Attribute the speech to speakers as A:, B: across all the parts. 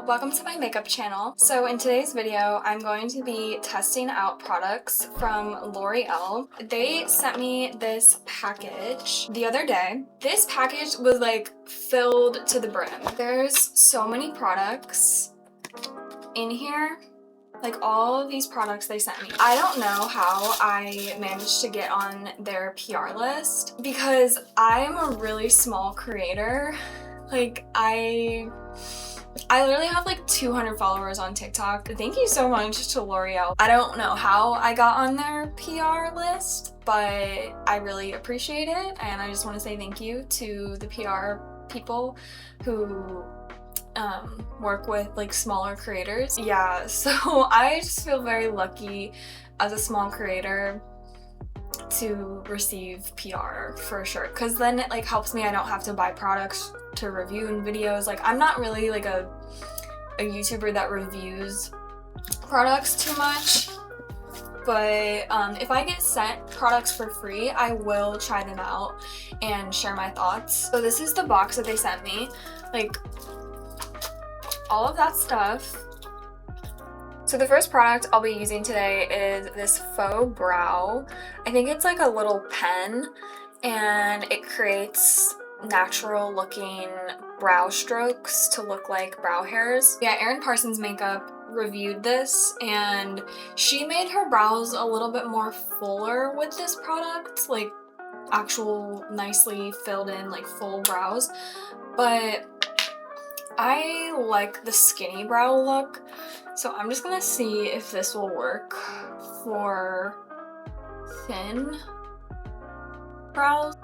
A: welcome to my makeup channel. So in today's video, I'm going to be testing out products from L'Oreal. They sent me this package the other day. This package was like filled to the brim. There's so many products in here. Like all of these products they sent me. I don't know how I managed to get on their PR list because I'm a really small creator. Like I literally have like 200 followers on TikTok. Thank you so much to L'Oreal. I don't know how I got on their PR list, but I really appreciate it. And I just want to say thank you to the PR people who work with like smaller creators. Yeah, so I just feel very lucky as a small creator to receive PR for sure, because then it like helps me. I don't have to buy products to review in videos. Like I'm not really like a YouTuber that reviews products too much, but if I get sent products for free, I will try them out and share my thoughts. So this is the box that they sent me, like all of that stuff. So the first product I'll be using today is this Faux brow. I think it's like a little pen and it creates natural looking brow strokes to look like brow hairs. Yeah, Erin Parsons Makeup reviewed this and she made her brows a little bit more fuller with this product, like actual nicely filled in like full brows. But I like the skinny brow look, so I'm just gonna see if this will work for thin brows.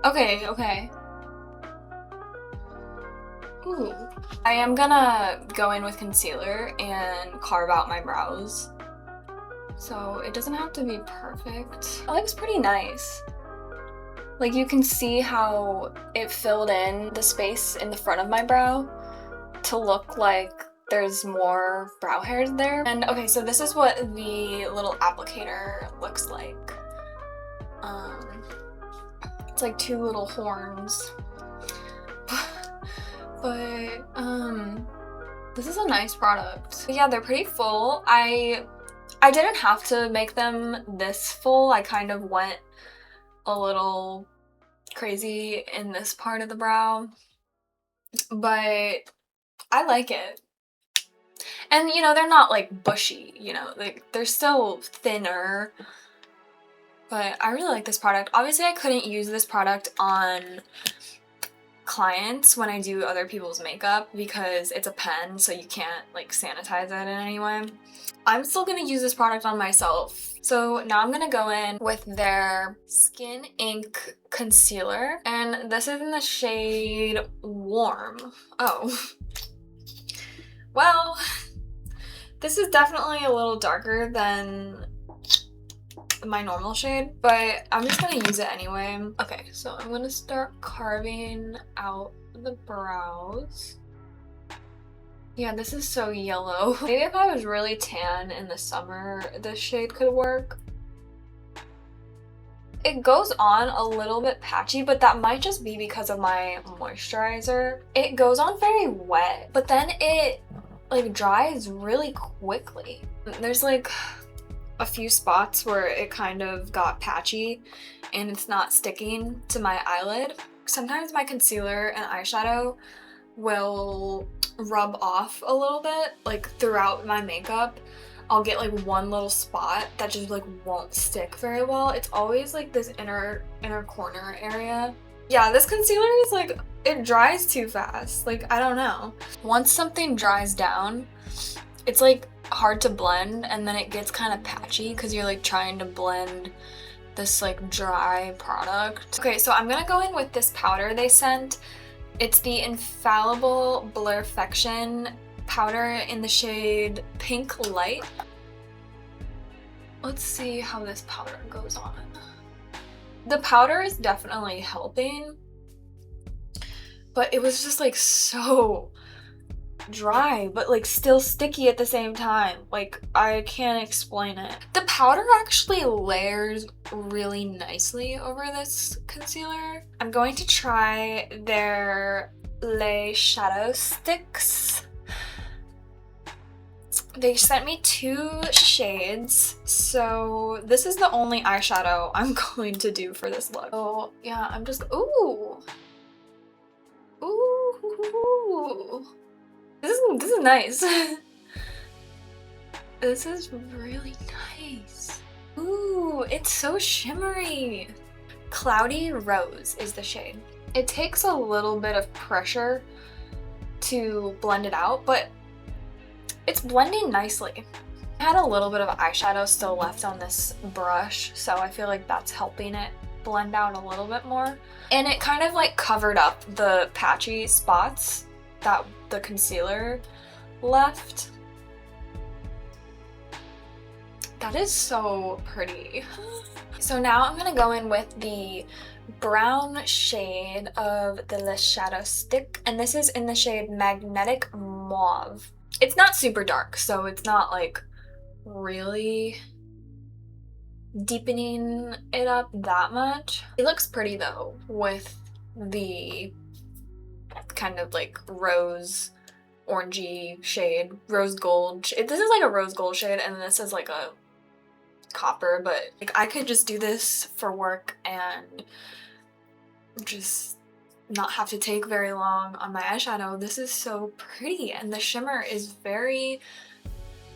A: Okay. Ooh. I am gonna go in with concealer and carve out my brows, so it doesn't have to be perfect. It looks pretty nice. Like you can see how it filled in the space in the front of my brow to look like there's more brow hairs there. And okay, so this is what the little applicator looks like. It's like two little horns. But this is a nice product. But yeah, they're pretty full. I didn't have to make them this full. I kind of went a little crazy in this part of the brow, but I like it. And you know, they're not like bushy, you know, like they're still thinner, but I really like this product. Obviously I couldn't use this product on clients when I do other people's makeup because it's a pen, so you can't like sanitize it in any way. I'm still gonna use this product on myself. So now I'm gonna go in with their Skin Ink concealer, and this is in the shade Warm. Oh, well, this is definitely a little darker than my normal shade, but I'm just gonna use it anyway. Okay, so I'm gonna start carving out the brows. Yeah, this is so yellow. Maybe if I was really tan in the summer, this shade could work. It goes on a little bit patchy, but that might just be because of my moisturizer. It goes on very wet, but then it like dries really quickly. There's like a few spots where it kind of got patchy and it's not sticking to my eyelid. Sometimes my concealer and eyeshadow will rub off a little bit, like throughout my makeup. I'll get like one little spot that just like won't stick very well. It's always like this inner corner area. Yeah, this concealer is like, it dries too fast. Like, I don't know. Once something dries down, it's like hard to blend, and then it gets kind of patchy because you're like trying to blend this like dry product. Okay, so I'm gonna go in with this powder they sent. It's the Infallible Blur-Fection powder in the shade Pink Light. Let's see how this powder goes on. The powder is definitely helping, but it was just like so dry but like still sticky at the same time. Like, I can't explain it. The powder actually layers really nicely over this concealer. I'm going to try their Les Shadow Sticks. They sent me 2 shades, so this is the only eyeshadow I'm going to do for this look. So yeah, I'm just, ooh. Ooh. This is nice. This is really nice. Ooh, it's so shimmery. Cloudy Rose is the shade. It takes a little bit of pressure to blend it out, but it's blending nicely. I had a little bit of eyeshadow still left on this brush, so I feel like that's helping it blend out a little bit more. And it kind of like covered up the patchy spots that the concealer left. That is so pretty. So now I'm gonna go in with the brown shade of the Les Shadow Stick, and this is in the shade Magnetic Mauve. It's not super dark, so it's not like really deepening it up that much. It looks pretty though with the kind of like rose orangey shade, rose gold. This is like a rose gold shade, and this is like a copper, but like I could just do this for work and just not have to take very long on my eyeshadow. This is so pretty, and the shimmer is very,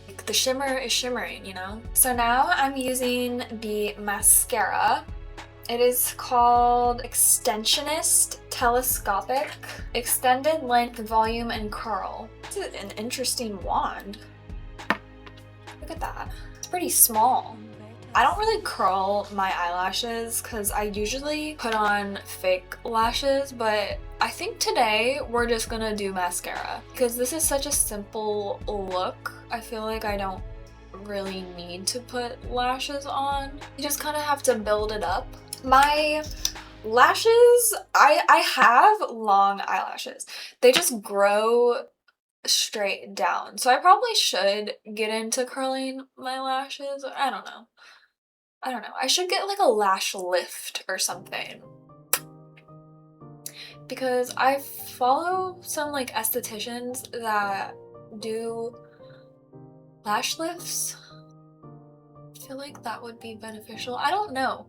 A: like, the shimmer is shimmering, you know? So now I'm using the mascara. It is called Extensionist Telescopic Extended Length Volume and Curl. This is an interesting wand. Look at that. It's pretty small. I don't really curl my eyelashes because I usually put on fake lashes, but I think today we're just gonna do mascara because this is such a simple look. I feel like I don't really need to put lashes on. You just kind of have to build it up. My lashes, I have long eyelashes. They just grow straight down. So I probably should get into curling my lashes. I don't know. I should get like a lash lift or something. Because I follow some like estheticians that do lash lifts. I feel like that would be beneficial. I don't know.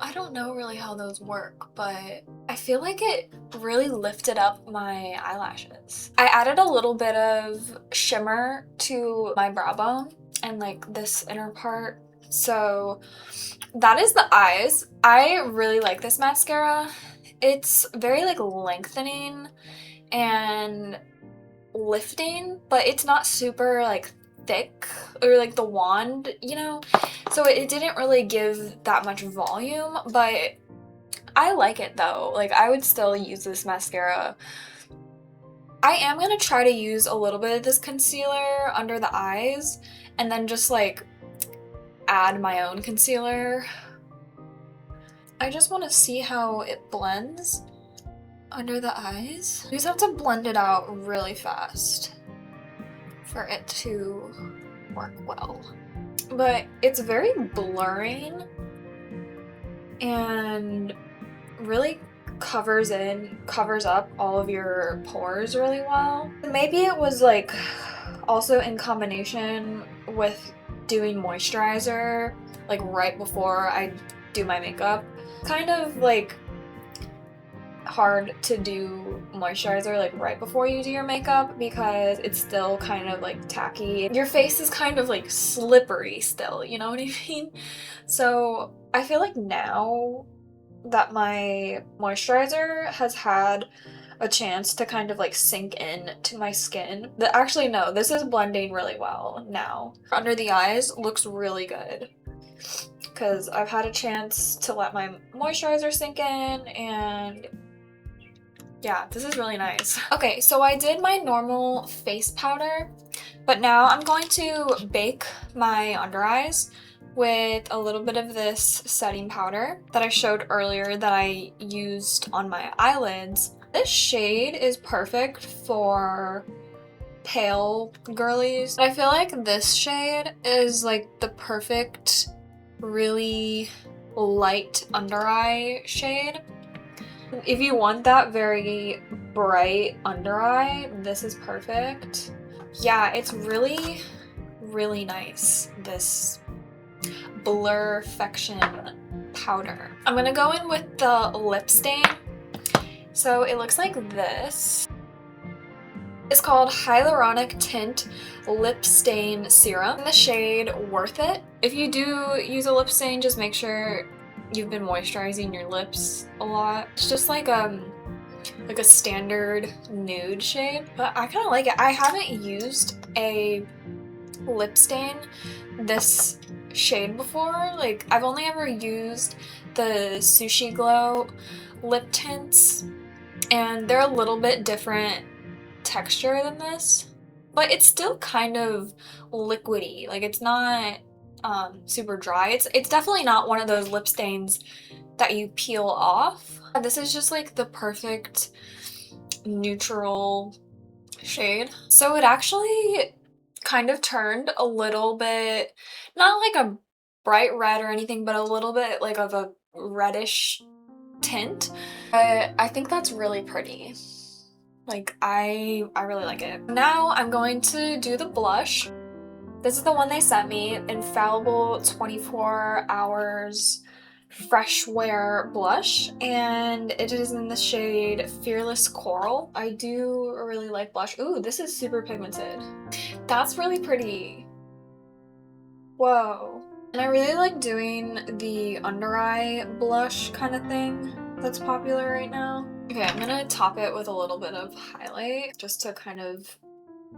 A: I don't know really how those work, but I feel like it really lifted up my eyelashes. I added a little bit of shimmer to my brow bone and like this inner part. So that is the eyes. I really like this mascara. It's very like lengthening and lifting, but it's not super like thick or like the wand, you know? So it didn't really give that much volume, but I like it though. Like I would still use this mascara. I am gonna try to use a little bit of this concealer under the eyes and then just like add my own concealer. I just want to see how it blends under the eyes. You just have to blend it out really fast for it to work well. But it's very blurring and really covers up all of your pores really well. Maybe it was like also in combination with doing moisturizer like right before I do my makeup. Kind of like hard to do moisturizer like right before you do your makeup because it's still kind of like tacky. Your face is kind of like slippery still, you know what I mean? So I feel like now that my moisturizer has had a chance to kind of like sink in to my skin. Actually no, this is blending really well now. Under the eyes looks really good because I've had a chance to let my moisturizer sink in, and yeah, this is really nice. Okay, so I did my normal face powder, but now I'm going to bake my under eyes with a little bit of this setting powder that I showed earlier that I used on my eyelids. This shade is perfect for pale girlies. I feel like this shade is like the perfect, really light under eye shade. If you want that very bright under eye, this is perfect. Yeah, it's really, really nice, this Blur-Fection powder. I'm gonna go in with the lip stain. So it looks like this. It's called Hyaluronic Tint Lip Stain Serum in the shade Worth It. If you do use a lip stain, just make sure you've been moisturizing your lips a lot. It's just like a standard nude shade, but I kind of like it. I haven't used a lip stain this shade before. Like, I've only ever used the Sushi Glow lip tints, and they're a little bit different texture than this, but it's still kind of liquidy. Like, it's not super dry. It's definitely not one of those lip stains that you peel off. This is just like the perfect neutral shade. So it actually kind of turned a little bit, not like a bright red or anything, but a little bit like of a reddish tint. I think that's really pretty. Like, I really like it. Now I'm going to do the blush. This is the one they sent me, Infallible 24 Hours Fresh Wear Blush, and it is in the shade Fearless Coral. I do really like blush. Ooh, this is super pigmented. That's really pretty. Whoa. And I really like doing the under eye blush kind of thing that's popular right now. Okay, I'm gonna top it with a little bit of highlight just to kind of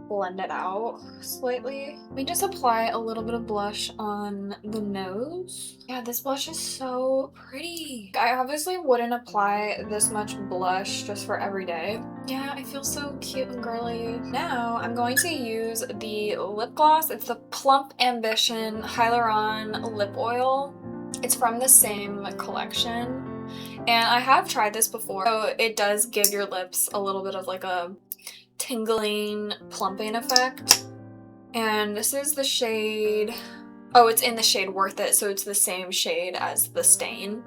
A: blend it out slightly. Let me just apply a little bit of blush on the nose. Yeah, this blush is so pretty. I obviously wouldn't apply this much blush just for every day. Yeah, I feel so cute and girly. Now I'm going to use the lip gloss. It's the Plump Ambition Hyaluron Lip Oil. It's from the same collection. And I have tried this before, so it does give your lips a little bit of like a tingling, plumping effect. And this is the shade, oh, it's in the shade Worth It, so it's the same shade as the stain.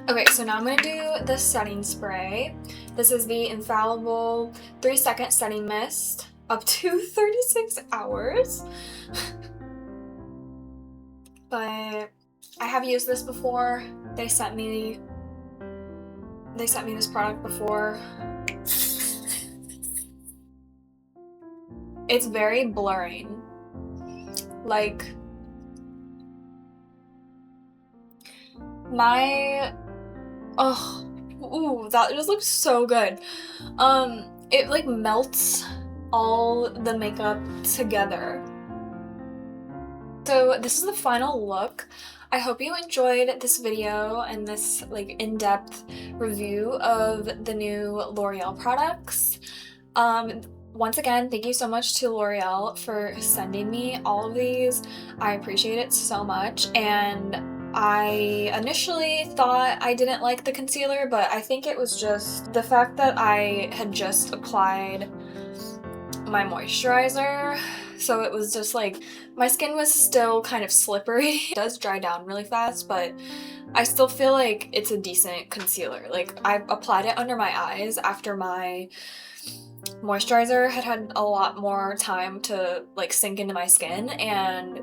A: Okay, so now I'm gonna do the setting spray. This is the Infallible 3-second setting mist, up to 36 hours. But I have used this before. They sent me this product before. It's very blurring. Like, ooh, that just looks so good. It like melts all the makeup together. So this is the final look. I hope you enjoyed this video and this like in-depth review of the new L'Oreal products. Once again, thank you so much to L'Oreal for sending me all of these. I appreciate it so much, and I initially thought I didn't like the concealer, but I think it was just the fact that I had just applied my moisturizer, so it was just like my skin was still kind of slippery. It does dry down really fast, but I still feel like it's a decent concealer. Like, I applied it under my eyes after my moisturizer had a lot more time to like sink into my skin, and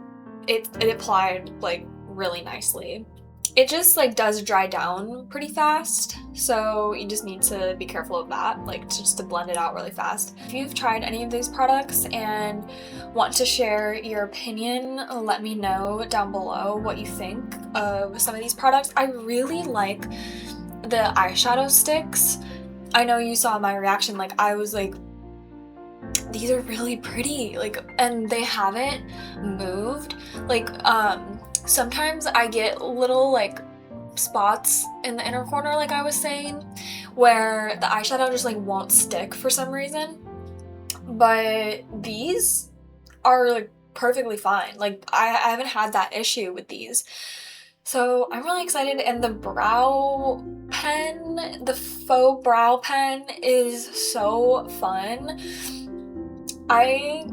A: it applied like really nicely. It just like does dry down pretty fast, so you just need to be careful of that, like just to blend it out really fast. If you've tried any of these products and want to share your opinion, let me know down below what you think of some of these products. I really like the eyeshadow sticks. I know you saw my reaction, like I was like, these are really pretty, like, and they haven't moved. Like, sometimes I get little like spots in the inner corner, like I was saying, where the eyeshadow just like won't stick for some reason, but these are like perfectly fine. Like, I haven't had that issue with these. So I'm really excited, and the brow pen, the faux brow pen is so fun. I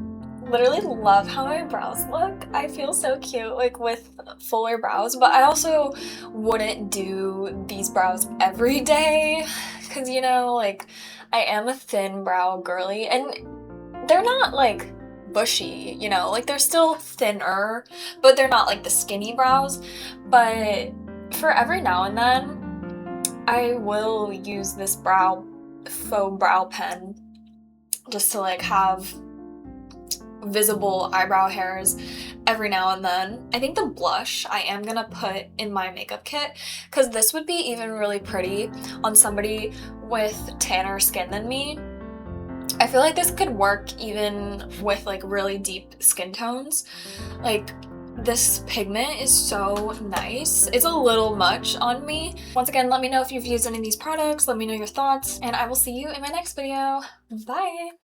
A: literally love how my brows look. I feel so cute like with fuller brows, but I also wouldn't do these brows every day because you know, like I am a thin brow girly and they're not like bushy, you know, like they're still thinner, but they're not like the skinny brows. But for every now and then, I will use this faux brow pen just to like have visible eyebrow hairs every now and then. I think the blush I am gonna put in my makeup kit because this would be even really pretty on somebody with tanner skin than me. I feel like this could work even with like really deep skin tones. Like this pigment is so nice. It's a little much on me. Once again, let me know if you've used any of these products. Let me know your thoughts and I will see you in my next video. Bye!